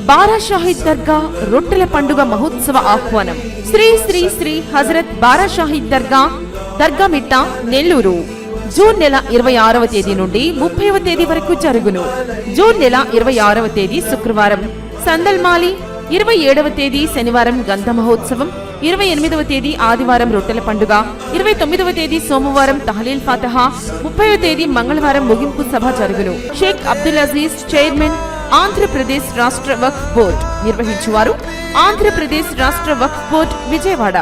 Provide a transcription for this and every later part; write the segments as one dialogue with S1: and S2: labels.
S1: బారా షాహీద్ దర్గా రొట్టెల పండుగ మహోత్సవ ఆహ్వానం. శ్రీ శ్రీ శ్రీ హజరత్ బారా షాహీద్ దర్గా మిట్ట, నెల్లూరు. జూన్ నెల 26వ తేదీ నుండి 30వ తేదీ వరకు జరుగును. జూన్ నెల 26వ తేదీ శుక్రవారం సందల్మాలి, 27వ తేదీ శనివారం గంధ మహోత్సవం, 28వ తేదీ ఆదివారం రొట్టెల పండుగ, 29వ తేదీ సోమవారం తహలీల్ ఫాతహా, 30వ తేదీ మంగళవారం ముగింపు సభ జరుగును. షేక్ అబ్దుల్ అజీజ్, చైర్మన్, ఆంధ్రప్రదేశ్ రాష్ట్ర వక్ఫ్ బోర్డ్. నిర్వహించువారు ఆంధ్రప్రదేశ్ రాష్ట్ర వక్ఫ్ బోర్డ్, విజయవాడ.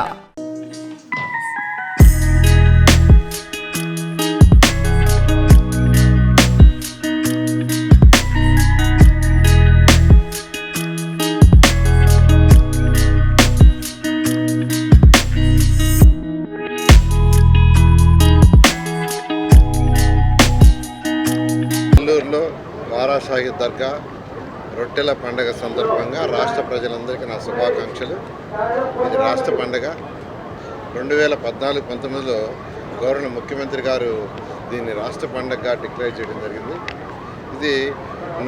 S2: నెల్లూరులో బారా షాహీద్ దర్గా రొట్టెల పండుగ సందర్భంగా రాష్ట్ర ప్రజలందరికీ నా శుభాకాంక్షలు. ఇది రాష్ట్ర పండుగ. 2014-19లో గౌరవ ముఖ్యమంత్రి గారు దీన్ని రాష్ట్ర పండుగగా డిక్లేర్ చేయడం జరిగింది. ఇది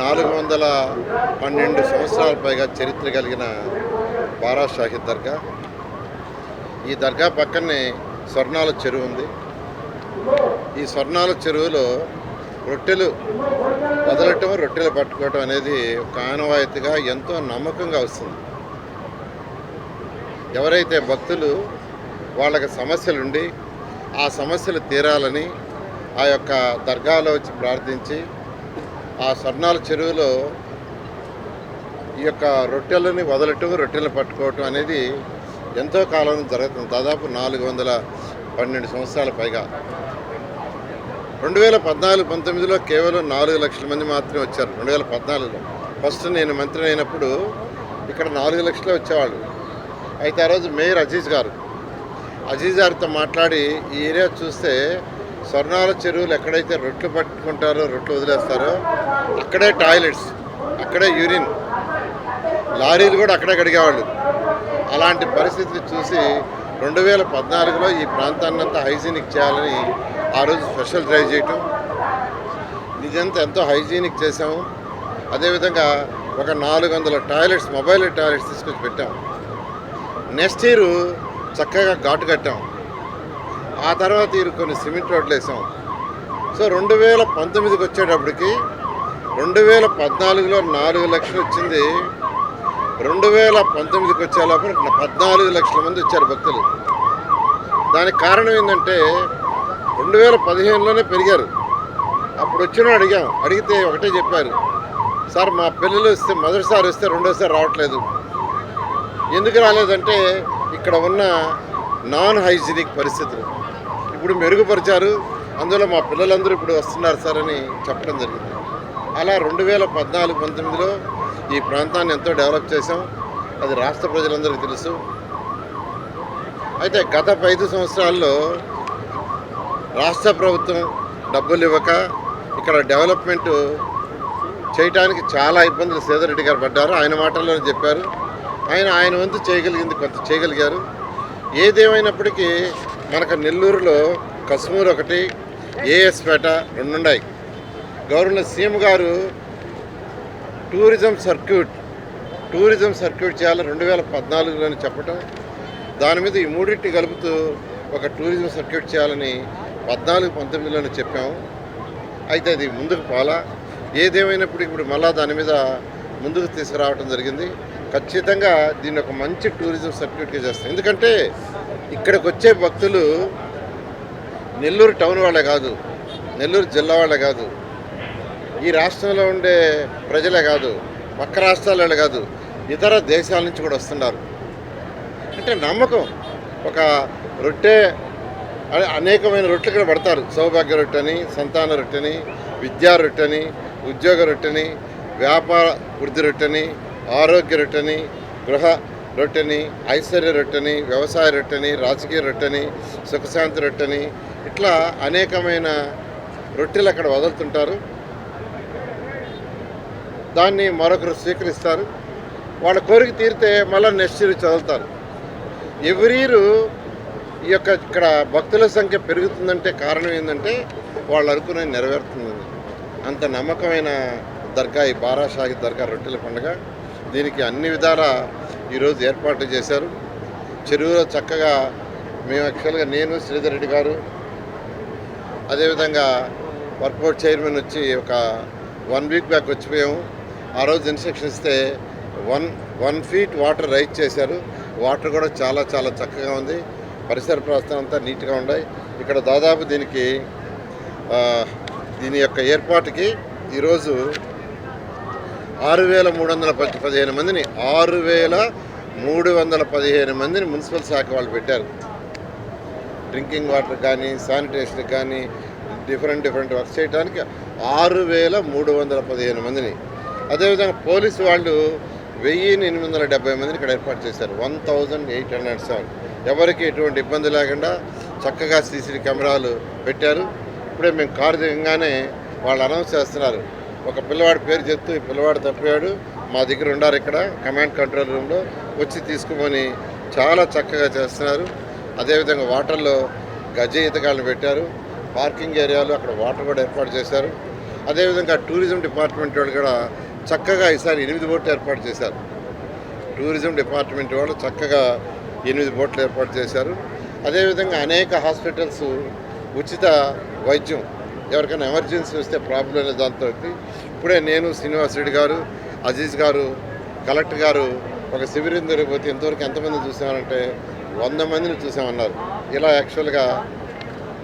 S2: 412 సంవత్సరాల పైగా చరిత్ర కలిగిన బారా షాహీద్ దర్గా. ఈ దర్గా పక్కనే స్వర్ణాల చెరువు ఉంది. ఈ స్వర్ణాల చెరువులో రొట్టెలు వదలటం, రొట్టెలు పట్టుకోవటం అనేది ఒక ఆనవాయితీగా ఎంతో నమ్మకంగా వస్తుంది. ఎవరైతే భక్తులు వాళ్ళకి సమస్యలుండి ఆ సమస్యలు తీరాలని ఆ యొక్క దర్గాలో వచ్చి ప్రార్థించి ఆ స్వర్ణాల చెరువులో ఈ యొక్క రొట్టెలని వదలటం, రొట్టెలు పట్టుకోవటం అనేది ఎంతో కాలం జరుగుతుంది. దాదాపు 412 సంవత్సరాల పైగా. 2014-19లో కేవలం 4 లక్షల మంది మాత్రమే వచ్చారు. 2014లో ఫస్ట్ నేను మంత్రి అయినప్పుడు ఇక్కడ 4 లక్షలే వచ్చేవాళ్ళు. అయితే ఆ రోజు మేయర్ అజీజ్ గారితో మాట్లాడి ఈ ఏరియా చూస్తే స్వర్ణాల చెరువులు ఎక్కడైతే రొట్టెలు పట్టుకుంటారో, రొట్టెలు వదిలేస్తారో అక్కడే టాయిలెట్స్, అక్కడే యూరిన్, లారీలు కూడా అక్కడే కడిగేవాళ్ళు. అలాంటి పరిస్థితిని చూసి 2014లో ఈ ప్రాంతాన్ని అంతా హైజీనిక్ చేయాలని ఆ రోజు స్పెషల్ డ్రైవ్ చేయటం, ఇదంతా ఎంతో హైజీనిక్ చేసాము. అదేవిధంగా ఒక 400 టాయిలెట్స్, మొబైల్ టాయిలెట్స్ తీసుకొచ్చి పెట్టాం. నెక్స్ట్ ఇయర్ చక్కగా ఘాటు కట్టాం. ఆ తర్వాత ఇయర్ కొన్ని సిమెంట్ రోడ్లు వేసాం. సో 2019కి వచ్చేటప్పటికి 2014లో 4 లక్షలు వచ్చింది. 2019కి వచ్చేలోపల 14 లక్షల మంది వచ్చారు భక్తులు. దానికి కారణం ఏంటంటే 2015లోనే పెరిగారు. అప్పుడు వచ్చిన అడిగితే ఒకటే చెప్పారు, సార్ మా పిల్లలు వస్తే మొదటిసారి వస్తే రెండోసారి రావట్లేదు. ఎందుకు రాలేదంటే ఇక్కడ ఉన్న నాన్ హైజీనిక్ పరిస్థితులు ఇప్పుడు మెరుగుపరిచారు, అందులో మా పిల్లలందరూ ఇప్పుడు వస్తున్నారు సార్ అని చెప్పడం జరిగింది. అలా 2014-19లో ఈ ప్రాంతాన్ని ఎంతో డెవలప్ చేసాం. అది రాష్ట్ర ప్రజలందరికీ తెలుసు. అయితే గత 5 సంవత్సరాల్లో రాష్ట్ర ప్రభుత్వం డబ్బులు ఇవ్వక ఇక్కడ డెవలప్మెంట్ చేయడానికి చాలా ఇబ్బందులు సేదరెడ్డి గారు పడ్డారు. ఆయన మాటల్లోనే చెప్పారు. ఆయన వంతు చేయగలిగింది కొంత చేయగలిగారు. ఏదేమైనప్పటికీ మనకు నెల్లూరులో కస్మూర్ ఒకటి, ఏఎస్పేట 2 ఉన్నాయి. గవర్నర్ సీఎం గారు టూరిజం సర్క్యూట్ చేయాలని 2014లోనే చెప్పటం, దాని మీద ఈ మూడింటిని కలుపుతూ ఒక టూరిజం సర్క్యూట్ చేయాలని 14-19లోనే చెప్పాము. అయితే అది ముందుకు పోలా. ఏదేమైనప్పటికీ ఇప్పుడు మళ్ళా దాని మీద ముందుకు తీసుకురావడం జరిగింది. ఖచ్చితంగా దీన్ని ఒక మంచి టూరిజం సర్క్యూట్గా చేస్తాం. ఎందుకంటే ఇక్కడికి వచ్చే భక్తులు నెల్లూరు టౌన్ వాళ్ళే కాదు, నెల్లూరు జిల్లా వాళ్ళే కాదు, ఈ రాష్ట్రంలో ఉండే ప్రజలే కాదు, పక్క రాష్ట్రాల వాళ్ళే కాదు, ఇతర దేశాల నుంచి కూడా వస్తున్నారు. అంటే నమ్మకం. ఒక రొట్టె, అనేకమైన రొట్టెలు ఇక్కడ పడతారు. సౌభాగ్య రొట్టెని, సంతాన రొట్టెని, విద్యా రొట్టెని, ఉద్యోగ రొట్టెని, వ్యాపార వృద్ధి రొట్టెని, ఆరోగ్య రొట్టెని, గృహ రొట్టెని, ఐశ్వర్య రొట్టెని, వ్యవసాయ రొట్టెని, రాజకీయ రొట్టెని, సుఖశాంతి రొట్టెని, ఇట్లా అనేకమైన రొట్టెలు అక్కడ వదులుతుంటారు. దాన్ని మరొకరు స్వీకరిస్తారు. వాళ్ళ కోరిక తీరితే మళ్ళీ నెక్స్ట్ ఇయర్ చదువుతారు. ఎవ్రీ ఇయర్ ఈ యొక్క ఇక్కడ భక్తుల సంఖ్య పెరుగుతుందంటే కారణం ఏంటంటే వాళ్ళు అనుకునేది నెరవేరుతుంది. అంత నమ్మకమైన దర్గా ఈ బారా షాహీద్ దర్గా రొట్టెల పండుగ. దీనికి అన్ని విధాలా ఈరోజు ఏర్పాట్లు చేశారు. చెరువులో చక్కగా మేము యాక్చువల్గా నేను శ్రీధర్ రెడ్డి గారు అదేవిధంగా వర్క్ బోర్డ్ చైర్మన్ వచ్చి ఒక 1 వీక్ బ్యాక్ వచ్చిపోయాము. ఆ రోజు ఇన్స్ట్రక్షన్ ఇస్తే 1 ఫీట్ వాటర్ రైజ్ చేశారు. వాటర్ కూడా చాలా చాలా చక్కగా ఉంది. పరిసర ప్రాంతం అంతా నీట్గా ఉన్నాయి. ఇక్కడ దాదాపు దీని యొక్క ఏర్పాటుకి ఈరోజు 6,315 మందిని 6,315 మందిని మున్సిపల్ శాఖ వాళ్ళు పెట్టారు. డ్రింకింగ్ వాటర్ కానీ శానిటేషన్ కానీ డిఫరెంట్ వర్క్ చేయడానికి 6,315 మందిని. అదేవిధంగా పోలీసు వాళ్ళు 1,870 మందిని ఇక్కడ ఏర్పాటు చేశారు. 1,807 ఎవరికి ఎటువంటి ఇబ్బంది లేకుండా చక్కగా సీసీ కెమెరాలు పెట్టారు. ఇప్పుడే మేము కారు దిగంగానే వాళ్ళు అనౌన్స్ చేస్తున్నారు. ఒక పిల్లవాడి పేరు చెప్తూ ఈ పిల్లవాడు తప్పాడు, మా దగ్గర ఉన్నారు ఇక్కడ కమాండ్ కంట్రోల్ రూమ్లో వచ్చి తీసుకోమని చాలా చక్కగా చేస్తున్నారు. అదేవిధంగా వాటర్లో గజ ఈతగాళ్ళని పెట్టారు. పార్కింగ్ ఏరియాలో అక్కడ వాటర్ కూడా ఏర్పాటు చేశారు. అదేవిధంగా టూరిజం డిపార్ట్మెంట్ వాళ్ళు కూడా చక్కగా ఈసారి 8 బోట్లు ఏర్పాటు చేశారు. టూరిజం డిపార్ట్మెంట్ వాళ్ళు చక్కగా 8 బోట్లు ఏర్పాటు చేశారు. అదేవిధంగా అనేక హాస్పిటల్స్ ఉచిత వైద్యం ఎవరికైనా ఎమర్జెన్సీ వస్తే ప్రాబ్లం అనే దాంతో ఇప్పుడే నేను శ్రీనివాస్ రెడ్డి గారు అజీజ్ గారు కలెక్టర్ గారు ఒక శిబిరం జరిగిపోతే ఇంతవరకు ఎంతమంది చూసామంటే 100 మందిని చూసామన్నారు. ఇలా యాక్చువల్గా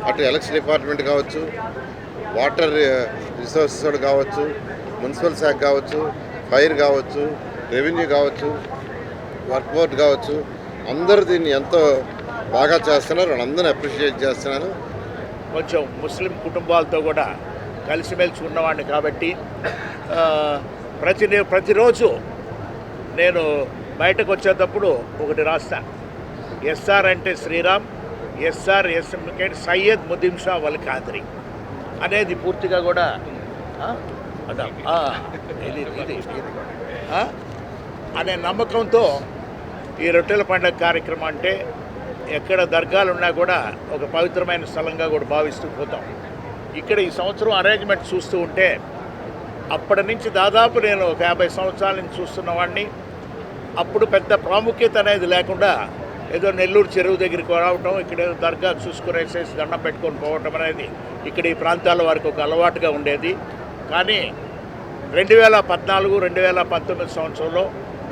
S2: అటు ఎలక్షన్ డిపార్ట్మెంట్ కావచ్చు, వాటర్ రిసోర్సెస్ కావచ్చు, మున్సిపల్ శాఖ కావచ్చు, ఫైర్ కావచ్చు, రెవెన్యూ కావచ్చు, వర్క్ బోర్డ్ కావచ్చు, అందరూ దీన్ని ఎంతో బాగా చేస్తున్నారు. వాళ్ళందరినీ అప్రిషియేట్ చేస్తున్నాను.
S3: కొంచెం ముస్లిం కుటుంబాలతో కూడా కలిసిమెలిసి ఉన్నవాడిని కాబట్టి ప్రతిరోజు నేను బయటకు వచ్చేటప్పుడు ఒకటి రాస్తా. ఎస్ఆర్ అంటే శ్రీరామ్, ఎస్ఆర్ సయ్యద్ ముదీం షా వల్ ఖాద్రి అనేది పూర్తిగా కూడా అనే నమ్మకంతో ఈ రొట్టెల పండుగ కార్యక్రమం అంటే ఎక్కడ దర్గాలు ఉన్నా కూడా ఒక పవిత్రమైన స్థలంగా కూడా భావిస్తూ పోతాం. ఇక్కడ ఈ సంవత్సరం అరేంజ్మెంట్ చూస్తూ ఉంటే అప్పటి నుంచి దాదాపు నేను ఒక 50 సంవత్సరాల నుంచి చూస్తున్నవాడిని. అప్పుడు పెద్ద ప్రాముఖ్యత అనేది లేకుండా ఏదో నెల్లూరు చెరువు దగ్గరికి రావటం, ఇక్కడ ఏదో దర్గా చూసుకునేసేసి దండం పెట్టుకొని పోవటం అనేది ఇక్కడ ఈ ప్రాంతాల వారికి ఒక అలవాటుగా ఉండేది. కానీ 2014-2019 సంవత్సరంలో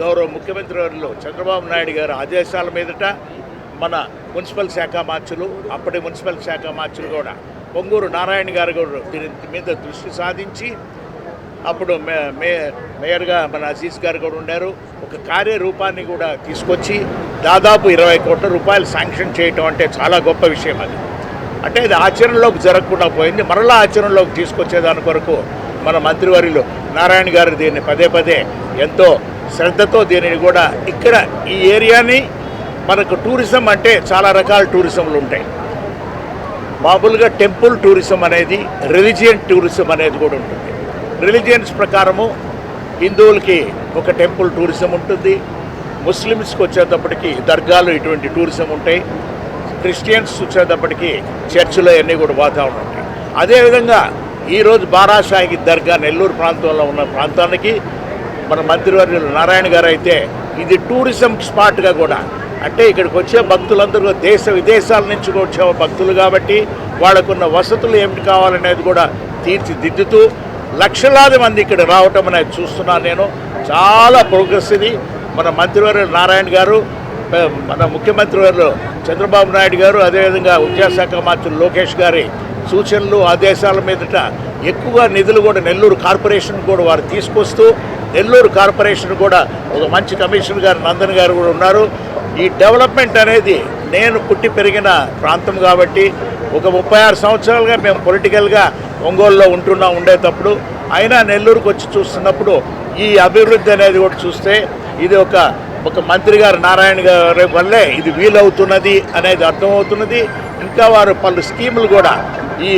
S3: గౌరవ ముఖ్యమంత్రి వర్యులు చంద్రబాబు నాయుడు గారు ఆదేశాల మీదట మన మున్సిపల్ శాఖ మార్చులు, అప్పటి మున్సిపల్ శాఖ మార్చులు కూడా పొంగూరు నారాయణ గారు కూడా దీని మీద దృష్టి సాధించి అప్పుడు మేయర్గా మన అజీజ్ గారు కూడా ఉన్నారు. ఒక కార్యరూపాన్ని కూడా తీసుకొచ్చి దాదాపు 20 కోట్ల రూపాయలు శాంక్షన్ చేయటం అంటే చాలా గొప్ప విషయం. అది అంటే ఇది ఆచరణలోకి జరగకుండా పోయింది. మరలా ఆచరణలోకి తీసుకొచ్చేదాని కొరకు మన మంత్రివర్యులు నారాయణ గారు దీన్ని పదే ఎంతో శ్రద్ధతో దీనిని కూడా ఇక్కడ ఈ ఏరియాని మనకు టూరిజం అంటే చాలా రకాల టూరిజంలు ఉంటాయి. మామూలుగా టెంపుల్ టూరిజం అనేది, రిలీజియన్ టూరిజం అనేది కూడా ఉంటుంది. రిలీజియన్స్ ప్రకారము హిందువులకి ఒక టెంపుల్ టూరిజం ఉంటుంది, ముస్లిమ్స్కి వచ్చేటప్పటికి దర్గాలు ఇటువంటి టూరిజం ఉంటాయి, క్రిస్టియన్స్ వచ్చేటప్పటికి చర్చిలో అన్నీ కూడా వాతావరణం ఉంటాయి. అదేవిధంగా ఈరోజు బారాషాహి దర్గా నెల్లూరు ప్రాంతంలో ఉన్న ప్రాంతానికి మన మంత్రివర్యులు నారాయణ గారు అయితే ఇది టూరిజం స్పాట్గా కూడా, అంటే ఇక్కడికి వచ్చే భక్తులందరూ దేశ విదేశాల నుంచి వచ్చే భక్తులు కాబట్టి వాళ్ళకున్న వసతులు ఏమిటి కావాలనేది కూడా తీర్చిదిద్దుతూ లక్షలాది మంది ఇక్కడ రావటం అనేది చూస్తున్నాను నేను. చాలా ప్రోగ్రెస్ ఇది. మన మంత్రివర్యులు నారాయణ గారు, మన ముఖ్యమంత్రి వర్యులు చంద్రబాబు నాయుడు గారు, అదేవిధంగా విద్యాశాఖ మంత్రి లోకేష్ గారి సూచనలు ఆదేశాల మీదట ఎక్కువగా నిధులు కూడా నెల్లూరు కార్పొరేషన్ కూడా వారు తీసుకొస్తూ, నెల్లూరు కార్పొరేషన్ కూడా ఒక మంచి కమిషనర్ గారు నందన్ గారు కూడా ఉన్నారు. ఈ డెవలప్మెంట్ అనేది నేను పుట్టి పెరిగిన ప్రాంతం కాబట్టి ఒక 36 సంవత్సరాలుగా మేము పొలిటికల్గా ఒంగోలులో ఉండేటప్పుడు అయినా నెల్లూరుకు వచ్చి చూస్తున్నప్పుడు ఈ అభివృద్ధి అనేది కూడా చూస్తే ఇది ఒక మంత్రి గారు నారాయణ గారి వల్లే ఇది వీలవుతున్నది అనేది అర్థమవుతున్నది. ఇంకా వారు పలు స్కీములు కూడా ఈ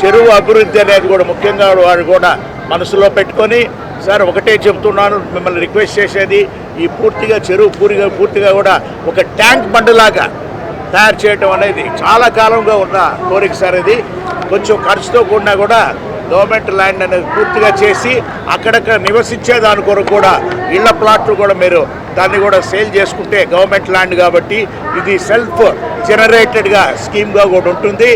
S3: చెరువు అభివృద్ధి అనేది కూడా ముఖ్యంగా వారు కూడా మనసులో పెట్టుకొని, సార్ ఒకటే చెప్తున్నాను, మిమ్మల్ని రిక్వెస్ట్ చేసేది ఈ పూర్తిగా చెరువు పూర్తిగా కూడా ఒక ట్యాంక్ బండ్లాగా తయారు చేయడం అనేది చాలా కాలంగా ఉన్న కోరిక సార్. ఇది కొంచెం ఖర్చుతో కూడినా కూడా గవర్నమెంట్ ల్యాండ్ అనేది పూర్తిగా చేసి అక్కడక్కడ నివసించే దాని కొరకు కూడా ఇళ్ల ప్లాట్లు కూడా మీరు దాన్ని కూడా సేల్ చేసుకుంటే గవర్నమెంట్ ల్యాండ్ కాబట్టి ఇది సెల్ఫ్ జనరేటెడ్గా స్కీమ్గా కూడా ఉంటుంది.